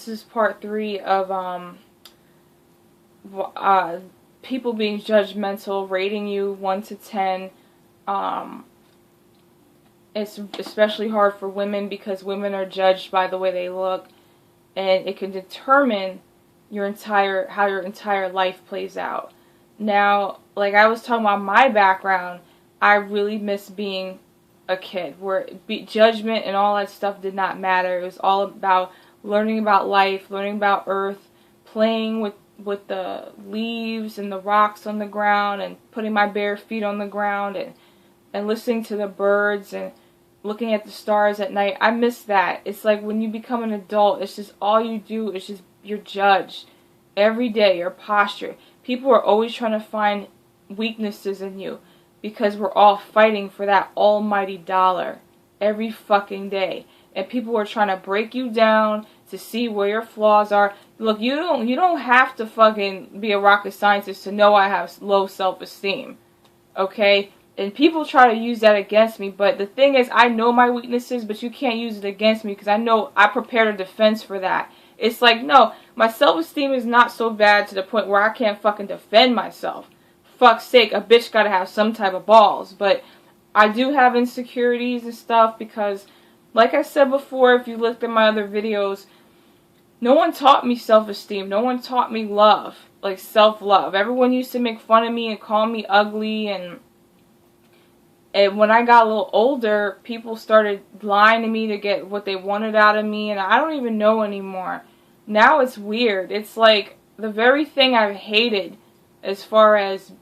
this is part 3 of people being judgmental, rating you 1 to 10. It's especially hard for women because women are judged by the way they look, and it can determine how your entire life plays out. Now, like I was talking about my background, I really miss being a kid where judgment and all that stuff did not matter. It was all about learning about life, learning about Earth, playing with the leaves and the rocks on the ground, and putting my bare feet on the ground, and listening to the birds and looking at the stars at night. I miss that. It's like when you become an adult, it's just all you do is just, you're judged every day, your posture. People are always trying to find weaknesses in you because we're all fighting for that almighty dollar every fucking day. And people are trying to break you down to see where your flaws are. Look, you don't have to fucking be a rocket scientist to know I have low self-esteem. Okay? And people try to use that against me, but the thing is, I know my weaknesses, but you can't use it against me because I know I prepared a defense for that. It's like, no, my self-esteem is not so bad to the point where I can't fucking defend myself. Fuck's sake, a bitch gotta have some type of balls. But I do have insecurities and stuff because, like I said before, if you looked at my other videos, no one taught me self-esteem. No one taught me love, like self-love. Everyone used to make fun of me and call me ugly, and when I got a little older, people started lying to me to get what they wanted out of me, and I don't even know anymore. Now it's weird. It's like the very thing I've hated as far as,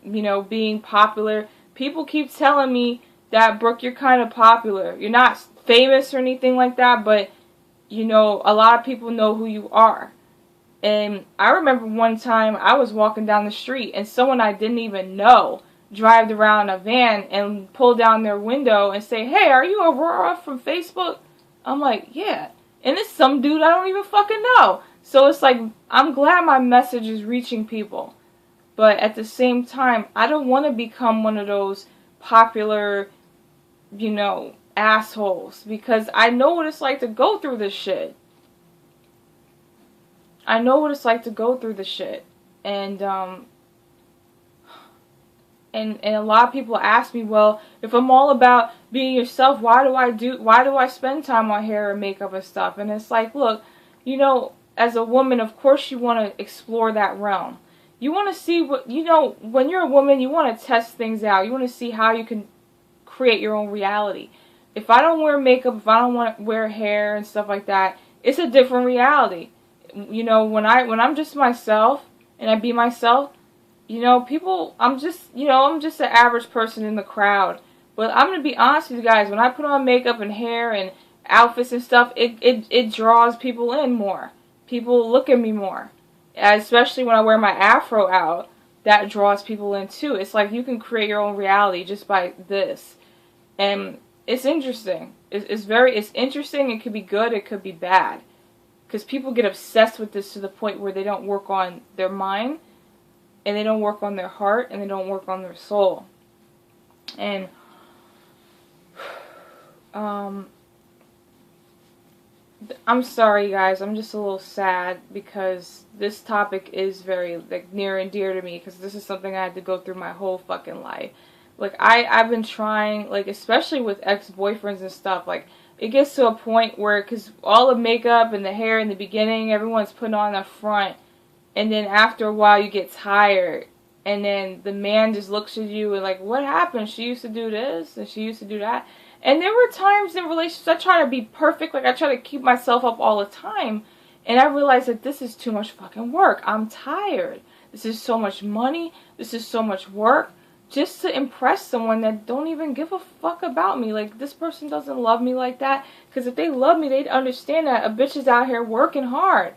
you know, being popular. People keep telling me that, Brooke, you're kind of popular. You're not famous or anything like that, but, you know, a lot of people know who you are. And I remember one time I was walking down the street and someone I didn't even know drive around a van and pull down their window and say, "Hey, are you Aurora from Facebook?" I'm like, "Yeah." And it's some dude I don't even fucking know. So it's like, I'm glad my message is reaching people. But at the same time, I don't want to become one of those popular, you know, assholes. Because I know what it's like to go through this shit. I know what it's like to go through this shit. And a lot of people ask me, well, if I'm all about being yourself, why do I spend time on hair and makeup and stuff? And it's like, look, you know, as a woman, of course you want to explore that realm. You want to see what, you know, when you're a woman, you want to test things out. You want to see how you can create your own reality. If I don't wear makeup, if I don't want to wear hair and stuff like that, it's a different reality. You know, when I'm just myself and I be myself, you know, I'm just an average person in the crowd. But I'm going to be honest with you guys, when I put on makeup and hair and outfits and stuff, it draws people in more. People look at me more. Especially when I wear my afro out, that draws people in too. It's like you can create your own reality just by this. And it's interesting. It's interesting. It could be good, it could be bad. Because people get obsessed with this to the point where they don't work on their mind, and they don't work on their heart, and they don't work on their soul. And I'm sorry, guys. I'm just a little sad because this topic is very near and dear to me, because this is something I had to go through my whole fucking life. Like I've been trying, like especially with ex-boyfriends and stuff. Like it gets to a point where, because all the makeup and the hair in the beginning, everyone's putting on the front. And then after a while you get tired. And then the man just looks at you and like, what happened? She used to do this and she used to do that. And there were times in relationships I try to be perfect. Like I try to keep myself up all the time. And I realized that this is too much fucking work. I'm tired. This is so much money. This is so much work. Just to impress someone that don't even give a fuck about me. Like this person doesn't love me like that. Because if they love me, they'd understand that a bitch is out here working hard.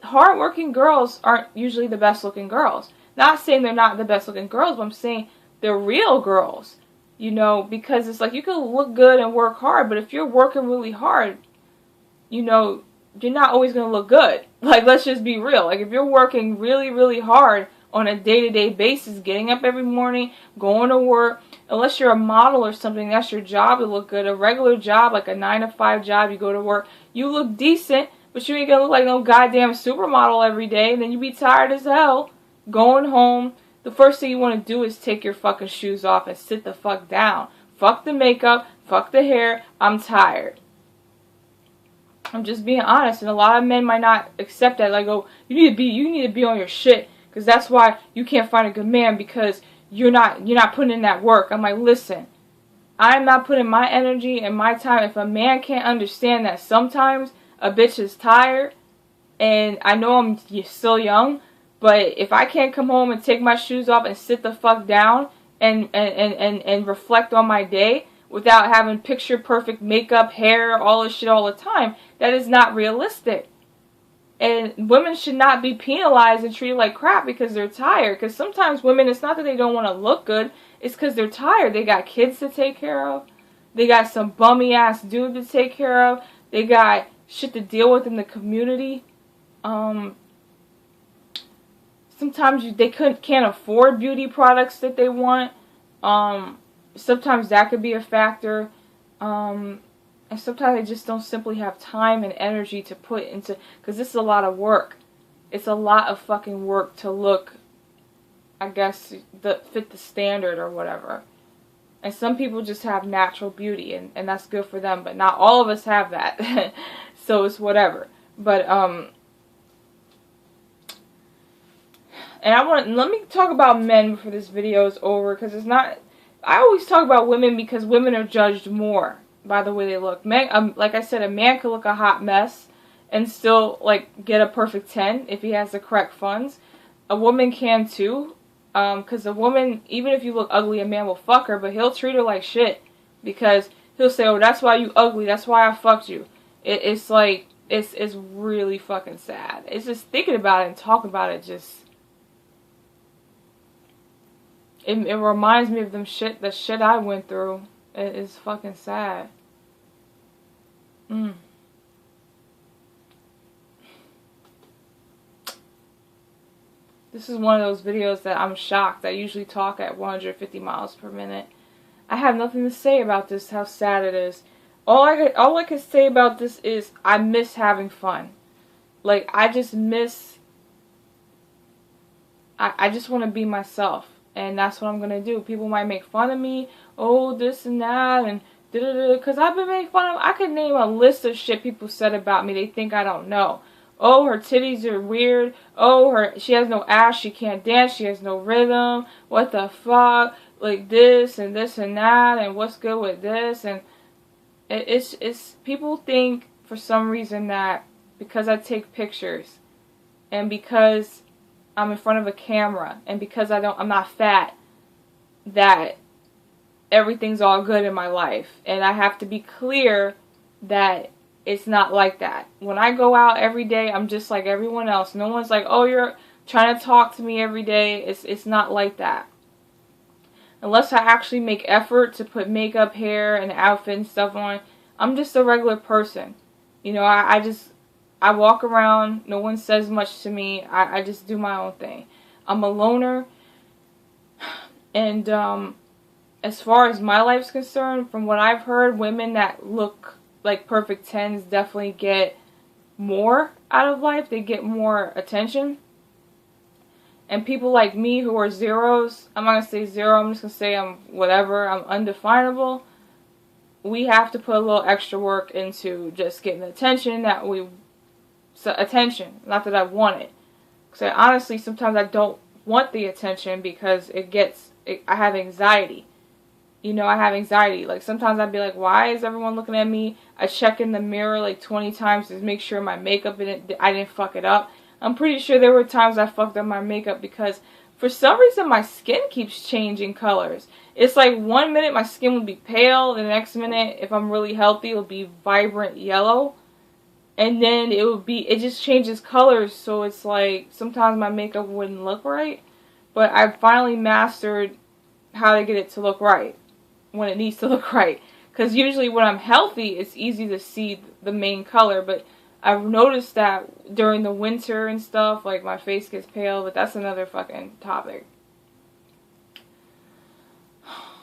Hard-working girls aren't usually the best-looking girls. Not saying they're not the best-looking girls, but I'm saying they're real girls. You know, because it's like you can look good and work hard, but if you're working really hard, you know, you're not always going to look good. Like, let's just be real. Like, if you're working really, really hard on a day-to-day basis, getting up every morning, going to work, unless you're a model or something, that's your job to look good. A regular job, like a 9-to-5 job, you go to work, you look decent, But you ain't gonna look like no goddamn supermodel every day. And then you be tired as hell. Going home. The first thing you want to do is take your fucking shoes off and sit the fuck down. Fuck the makeup. Fuck the hair. I'm tired. I'm just being honest. And a lot of men might not accept that. Like, oh, you need to be on your shit. Because that's why you can't find a good man, because you're not putting in that work. I'm like, listen, I'm not putting my energy and my time. If a man can't understand that sometimes a bitch is tired, and I know I'm still young, but if I can't come home and take my shoes off and sit the fuck down and reflect on my day without having picture perfect makeup, hair, all this shit all the time, that is not realistic. And women should not be penalized and treated like crap because they're tired. Because sometimes women, it's not that they don't want to look good. It's because they're tired. They got kids to take care of. They got some bummy ass dude to take care of. They got shit to deal with in the community. Sometimes they can't afford beauty products that they want. Sometimes that could be a factor. And sometimes they just don't simply have time and energy to put into, because this is a lot of work. It's a lot of fucking work to look, I guess, fit the standard or whatever. And some people just have natural beauty, and that's good for them, but not all of us have that. So it's whatever. But, and let me talk about men before this video is over, because it's not, I always talk about women because women are judged more by the way they look. Men, like I said, a man could look a hot mess and still, like, get a perfect 10 if he has the correct funds. A woman can too, because a woman, even if you look ugly, a man will fuck her, but he'll treat her like shit, because he'll say, oh, that's why you ugly, that's why I fucked you. It's like, it's really fucking sad. It's just thinking about it and talking about it, just, it reminds me of the shit I went through. It's fucking sad. This is one of those videos that I'm shocked. I usually talk at 150 miles per minute. I have nothing to say about this, how sad it is. All I can say about this is I miss having fun. Like, I just miss, I just want to be myself. And that's what I'm going to do. People might make fun of me. Oh, this and that. And da-da-da. Because I've been made fun of. I could name a list of shit people said about me. They think I don't know. Oh, her titties are weird. Oh, she has no ass. She can't dance. She has no rhythm. What the fuck? Like this and that. And what's good with this? And it's people think for some reason that because I take pictures and because I'm in front of a camera and because I'm not fat, that everything's all good in my life. And I have to be clear that it's not like that. When I go out every day, I'm just like everyone else. No one's like, oh, you're trying to talk to me every day. It's not like that. Unless I actually make effort to put makeup, hair, and outfit and stuff on, I'm just a regular person. You know, I walk around, no one says much to me, I just do my own thing. I'm a loner, and as far as my life's concerned, from what I've heard, women that look like perfect 10s definitely get more out of life, they get more attention. And people like me who are zeros, I'm not going to say zero, I'm just going to say I'm whatever, I'm undefinable. We have to put a little extra work into just getting the attention that attention, not that I want it. Because honestly, sometimes I don't want the attention because I have anxiety. You know, I have anxiety. Like, sometimes I'd be like, why is everyone looking at me? I check in the mirror like 20 times to make sure my makeup, I didn't fuck it up. I'm pretty sure there were times I fucked up my makeup because for some reason my skin keeps changing colors. It's like 1 minute my skin will be pale, the next minute, if I'm really healthy, it'll be vibrant yellow. And then it just changes colors, so it's like sometimes my makeup wouldn't look right. But I finally mastered how to get it to look right when it needs to look right. Because usually when I'm healthy, it's easy to see the main color, but I've noticed that during the winter and stuff, like, my face gets pale, but that's another fucking topic.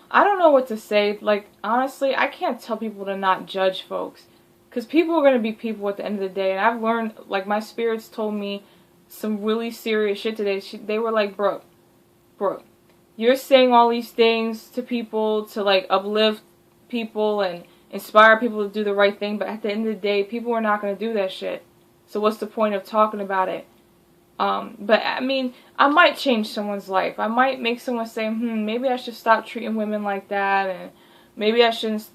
I don't know what to say. Like, honestly, I can't tell people to not judge folks. Because people are going to be people at the end of the day. And I've learned, like, my spirits told me some really serious shit today. They were like, Brooke, you're saying all these things to people to, like, uplift people and inspire people to do the right thing. But at the end of the day, people are not going to do that shit. So what's the point of talking about it? But, I mean, I might change someone's life. I might make someone say, maybe I should stop treating women like that. And maybe I shouldn't,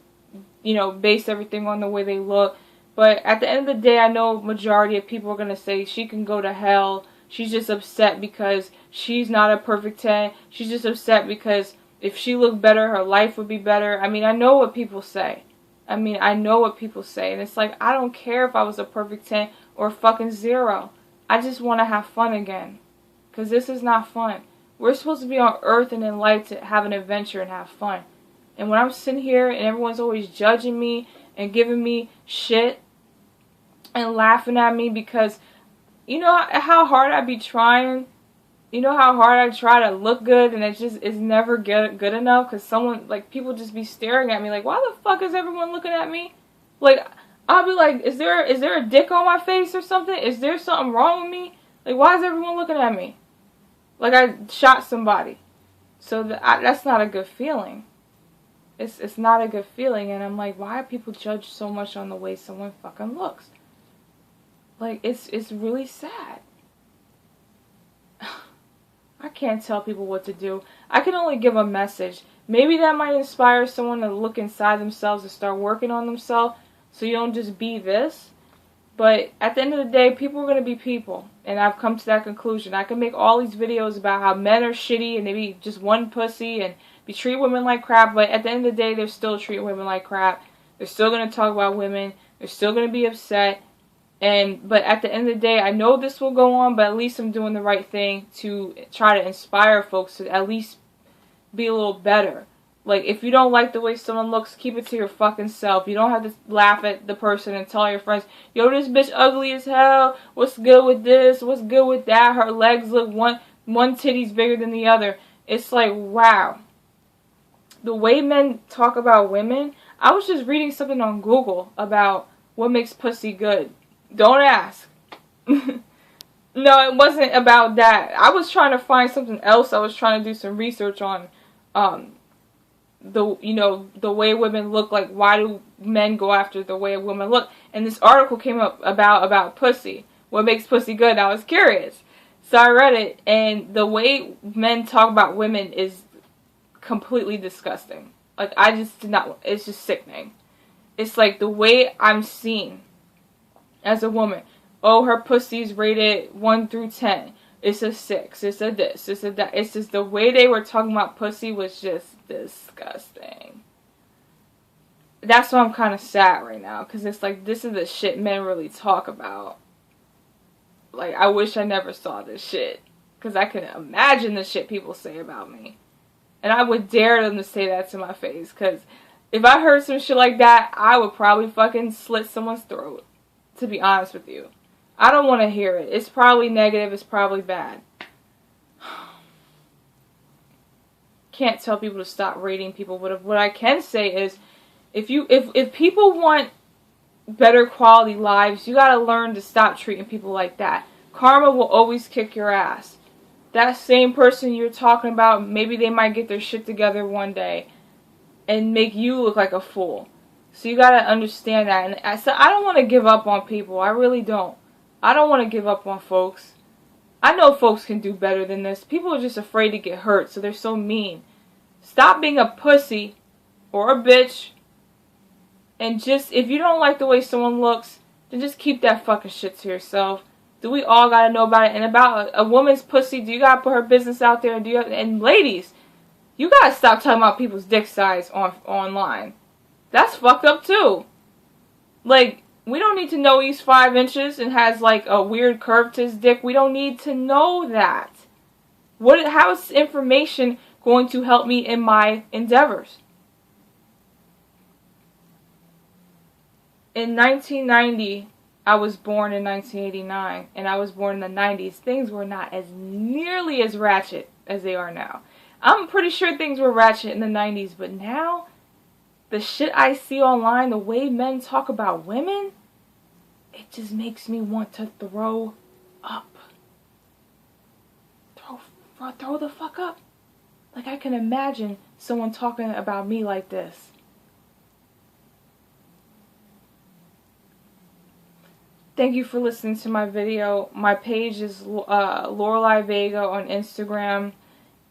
you know, base everything on the way they look. But at the end of the day, I know majority of people are going to say she can go to hell. She's just upset because she's not a perfect 10. She's just upset because if she looked better, her life would be better. I mean, I know what people say. And it's like, I don't care if I was a perfect 10 or a fucking 0. I just want to have fun again. Because this is not fun. We're supposed to be on earth and in life to have an adventure and have fun. And when I'm sitting here and everyone's always judging me and giving me shit and laughing at me because, you know how hard I be trying? You know how hard I try to look good and it's never good enough because someone, like, people just be staring at me like, why the fuck is everyone looking at me? Like, I'll be like, is there a dick on my face or something? Is there something wrong with me? Like, why is everyone looking at me? Like I shot somebody. So that's not a good feeling. It's not a good feeling, and I'm like, why do people judge so much on the way someone fucking looks? Like, it's really sad. I can't tell people what to do. I can only give a message. Maybe that might inspire someone to look inside themselves and start working on themselves so you don't just be this. But at the end of the day, people are going to be people. And I've come to that conclusion. I can make all these videos about how men are shitty and they be just one pussy and be treat women like crap. But at the end of the day, they're still treating women like crap. They're still going to talk about women. They're still going to be upset. But at the end of the day, I know this will go on, but at least I'm doing the right thing to try to inspire folks to at least be a little better. Like, if you don't like the way someone looks, keep it to your fucking self. You don't have to laugh at the person and tell your friends, yo, this bitch ugly as hell. What's good with this? What's good with that? Her legs look one titty's bigger than the other. It's like, wow. The way men talk about women, I was just reading something on Google about what makes pussy good. Don't ask. No, it wasn't about that. I was trying to find something else. I was trying to do some research on the way women look. Like, why do men go after the way women look? And this article came up about pussy. What makes pussy good? I was curious. So I read it, and the way men talk about women is completely disgusting. Like, I just did not, it's just sickening. It's like the way I'm seen as a woman. Oh, her pussy's rated 1 through 10. It's a 6. It's a this. It's a that. It's just the way they were talking about pussy was just disgusting. That's why I'm kind of sad right now. Because it's like, this is the shit men really talk about. Like, I wish I never saw this shit. Because I can imagine the shit people say about me. And I would dare them to say that to my face. Because if I heard some shit like that, I would probably fucking slit someone's throat. To be honest with you. I don't want to hear it. It's probably negative. It's probably bad. Can't tell people to stop rating people. But what I can say is, if people want better quality lives, you gotta learn to stop treating people like that. Karma will always kick your ass. That same person you're talking about, maybe they might get their shit together one day and make you look like a fool. So you gotta understand that. And so I don't want to give up on people. I really don't. I don't want to give up on folks. I know folks can do better than this. People are just afraid to get hurt, so they're so mean. Stop being a pussy or a bitch. And just, if you don't like the way someone looks, then just keep that fucking shit to yourself. Do we all gotta know about it? And about a woman's pussy, do you gotta put her business out there? And ladies, you gotta stop talking about people's dick size online. That's fucked up too. Like, we don't need to know he's 5 inches and has like a weird curve to his dick. We don't need to know that. How is information going to help me in my endeavors? In 1990, I was born in 1989, and I was born in the 90s. Things were not as nearly as ratchet as they are now. I'm pretty sure things were ratchet in the 90s, but now, the shit I see online, the way men talk about women, it just makes me want to throw up. Throw the fuck up. Like, I can imagine someone talking about me like this. Thank you for listening to my video. My page is Lorelai Vega on Instagram,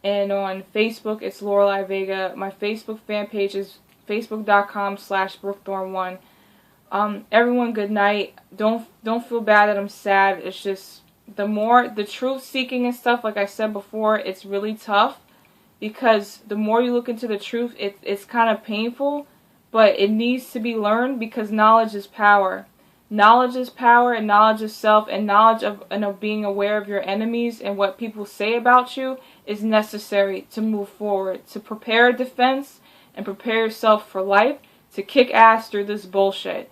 and on Facebook it's Lorelai Vega. My Facebook fan page is facebook.com/brookthorn1. Everyone, good night. Don't feel bad that I'm sad. It's just the truth seeking and stuff, like I said before, it's really tough, because the more you look into the truth, it's kind of painful, but it needs to be learned, because knowledge is power. Knowledge is power, and knowledge is self, and knowledge of being aware of your enemies and what people say about you is necessary to move forward, to prepare a defense and prepare yourself for life, to kick ass through this bullshit.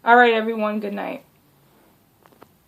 Alright everyone, good night.